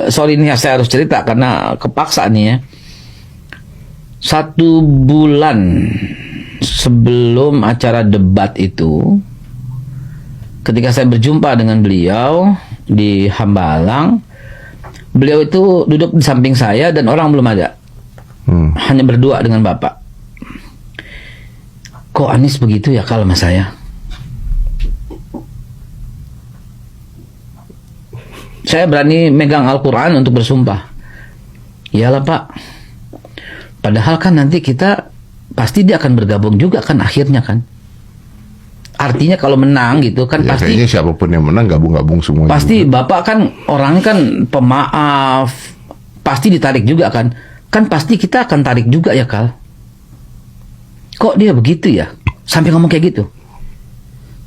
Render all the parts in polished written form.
sorry nih saya harus cerita karena kepaksa nih ya. 1 bulan sebelum acara debat itu, ketika saya berjumpa dengan beliau di Hambalang, beliau itu duduk di samping saya dan orang belum ada. Hanya berdua dengan Bapak. Kok Anies begitu ya kalau sama saya? Saya berani megang Al-Quran untuk bersumpah. Iyalah Pak. Padahal kan nanti kita pasti dia akan bergabung juga kan akhirnya kan. Artinya kalau menang gitu kan ya, pasti. Kayaknya siapapun yang menang gabung-gabung semua. Pasti juga. Bapak kan orangnya kan pemaaf. Pasti ditarik juga kan. Kan pasti kita akan tarik juga ya Kal. Kok dia begitu ya? Sampai ngomong kayak gitu.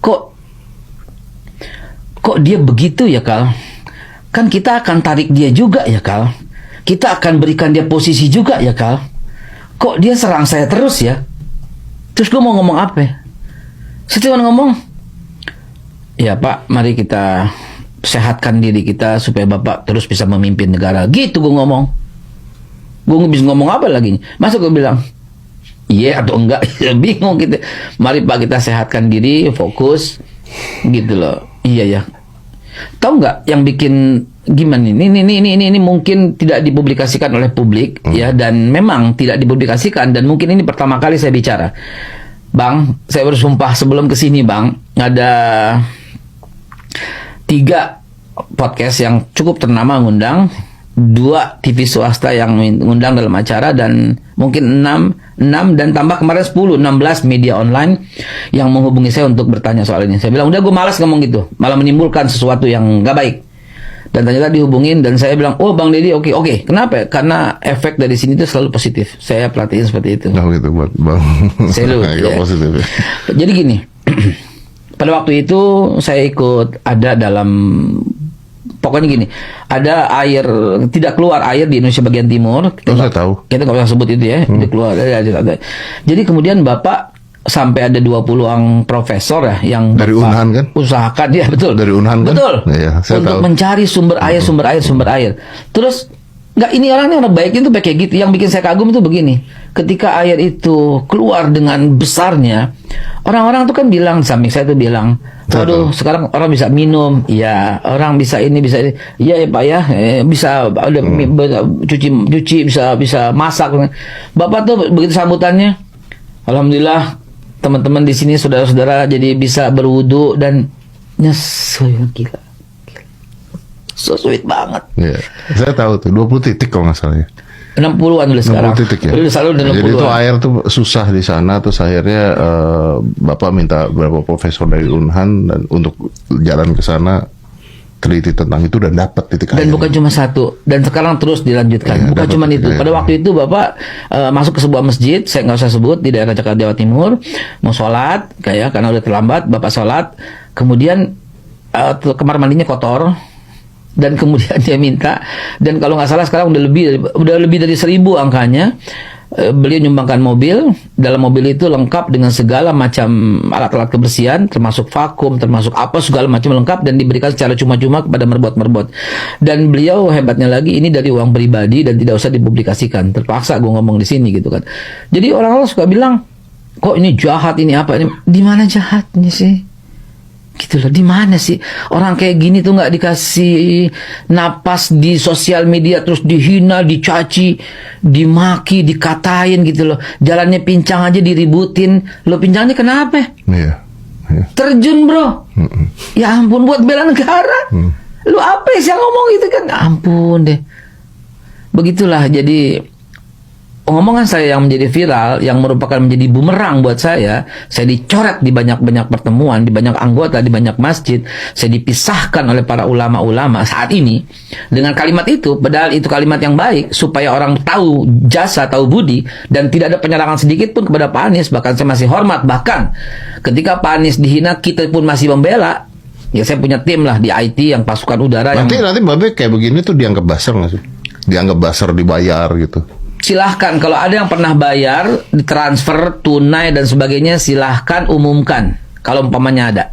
Kok dia begitu ya Kal? Kan kita akan tarik dia juga ya Kal. Kita akan berikan dia posisi juga ya Kal. Kok dia serang saya terus ya? Terus gue mau ngomong apa? Saya cuma ngomong, ya Pak, mari kita sehatkan diri kita supaya Bapak terus bisa memimpin negara. Gitu gue ngomong. Gue bisa ngomong apa lagi? Masa gue bilang, iya atau enggak? Bingung gitu. Mari Pak kita sehatkan diri, fokus, gitu loh. Iya ya. Tahu nggak yang bikin gimana ini mungkin tidak dipublikasikan oleh publik ya, dan memang tidak dipublikasikan, dan mungkin ini pertama kali saya bicara. Bang, saya bersumpah sebelum kesini Bang, ada 3 podcast yang cukup ternama ngundang, 2 TV swasta yang ngundang dalam acara, dan mungkin 6 dan tambah kemarin 16 media online yang menghubungi saya untuk bertanya soal ini. Saya bilang udah gue malas ngomong gitu, malah menimbulkan sesuatu yang gak baik. Dan ternyata dihubungin dan saya bilang, oh Bang Deddy oke. Kenapa? Karena efek dari sini itu selalu positif. Saya perhatiin seperti itu. Nah gitu buat Bang. Selalu ya. Positif ya. Jadi gini, pada waktu itu saya ikut ada dalam, pokoknya gini, ada air, tidak keluar air di Indonesia bagian timur. Saya tahu. Kita nggak usah sebut itu ya, itu keluar. Jadi kemudian Bapak sampai ada 20-an profesor ya yang dari Unhan kan? Usahakan ya, betul. Dari Unhan kan? Betul. Ya, saya untuk tahu. mencari sumber air. Terus nggak, ini orang baik itu kayak gitu. Yang bikin saya kagum itu begini. Ketika air itu keluar dengan besarnya, orang-orang tuh kan bilang, samping saya tuh bilang, waduh sekarang orang bisa minum, ya orang bisa ini, bisa ini. Iya ya Pak ya, bisa ada cuci, bisa masak. Bapak tuh begitu sambutannya, alhamdulillah teman-teman di sini saudara-saudara jadi bisa berwudu dan gila. So sweet banget. Ya, saya tahu tuh 20 titik kalau nggak salah ya. 60-an udah sekarang. 60 titik ya. Selalu Jadi itu air tuh susah di sana, terus akhirnya Bapak minta beberapa profesor dari Unhan dan untuk jalan ke sana teliti tentang itu dan dapat titik air. Dan bukan cuma satu, dan sekarang terus dilanjutkan. Ya, bukan cuma itu. Pada waktu itu Bapak masuk ke sebuah masjid, saya nggak usah sebut, di daerah Jakarta Jawa Timur, mau sholat, karena udah terlambat, Bapak sholat, kemudian kamar mandinya kotor, dan kemudian dia minta, dan kalau nggak salah sekarang udah lebih dari 1000 angkanya. Beliau nyumbangkan mobil, dalam mobil itu lengkap dengan segala macam alat-alat kebersihan, termasuk vakum, termasuk apa segala macam lengkap, dan diberikan secara cuma-cuma kepada merbot-merbot. Dan beliau hebatnya lagi, ini dari uang pribadi dan tidak usah dipublikasikan. Terpaksa gue ngomong di sini gitu kan. Jadi orang-orang suka bilang, kok ini jahat, ini apa ini? Di mana jahatnya sih? Gitu loh, di mana sih orang kayak gini tuh nggak dikasih napas di sosial media, terus dihina, dicaci, dimaki, dikatain gitu loh. Jalannya pincang aja diributin. Lo pincangnya kenapa? Iya. Terjun bro. Ya ampun, buat bela negara. Lu apa sih yang ngomong gitu kan? Ampun deh. Begitulah, jadi omongan saya yang menjadi viral, yang merupakan menjadi bumerang buat saya dicoret di banyak-banyak pertemuan, di banyak anggota, di banyak masjid, saya dipisahkan oleh para ulama-ulama saat ini dengan kalimat itu, padahal itu kalimat yang baik, supaya orang tahu jasa, tahu budi, dan tidak ada penyerangan sedikit pun kepada Pak Anies. Bahkan saya masih hormat, bahkan ketika Pak Anies dihina, kita pun masih membela. Ya saya punya tim lah di IT yang pasukan udara. Nanti Babe kayak begini tuh dianggap buzzer nggak sih? Dianggap buzzer, dibayar gitu. Silahkan, kalau ada yang pernah bayar, ditransfer, tunai dan sebagainya, silahkan umumkan kalau umpamanya ada.